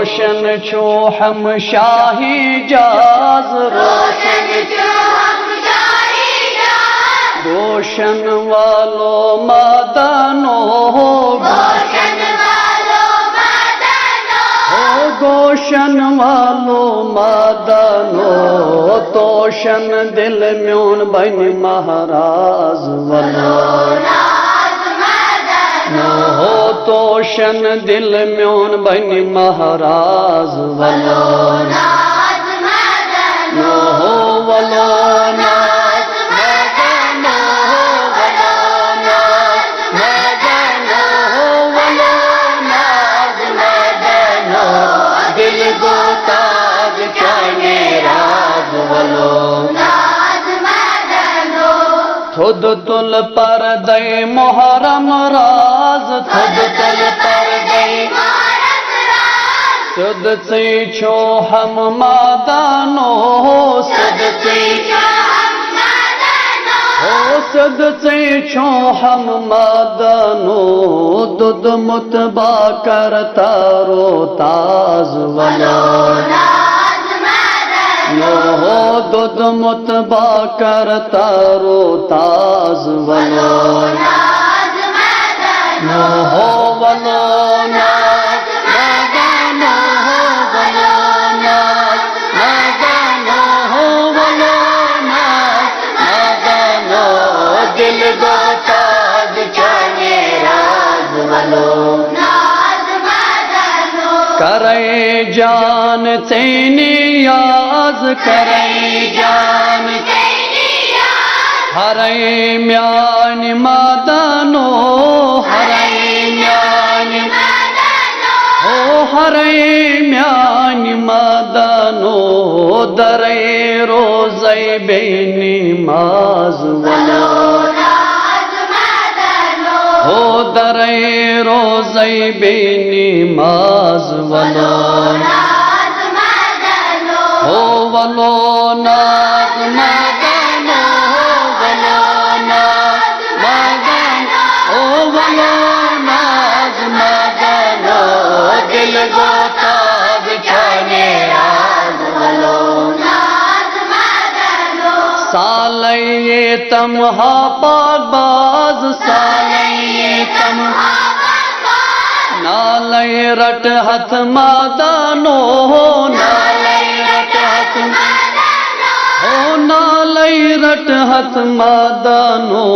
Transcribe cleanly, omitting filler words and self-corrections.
रोशन छो हम शाही जाज, रोशन छो हम शाही जाज, गोशन वालो मदनो, गोशन वालो मदनो, गोशन वालो मदनो, तोशन दिल म्योन बन महाराज वालो हो, तोशन दिल म्योन बन महाराज वलो नो हो वलो नाज मदनो, वलो नाज मदनो, वलो नाज मदनो, दिल गो ताज चाने राज वलो थुद तुल पर दे मोहरम राज, थुद तुल पर दे सुद से छो हम मदनो, सुद से हो, सुद से छो हम मदनो, दुद मुतबा करता रो ताज वलो नो हो, दुद मुतबा करता रो ताज वलो नो हो, वलो नाज मदनो, वलो नाज मदनो, वलो नाज मदनो, दिल गो ताज चाने राज वलो करे जान तेनी याज, करे जान हरे म्यान मदनो, हरे म्यान हो, हरे म्यान मदनो, दरे रोज़े बेनी माज वलो हो, दरे रोज़े बेनी माज वलो हो, वलो नाज मदनो, वलो नाज मदनो, वलो नाज मदनो, दिल गो ताज चाने राज वलो सालये तमहा पागबाज, सालये तमहा नालय रट हथ मदनो, नालय रट हथ हो, नालय रट हथ मदनो।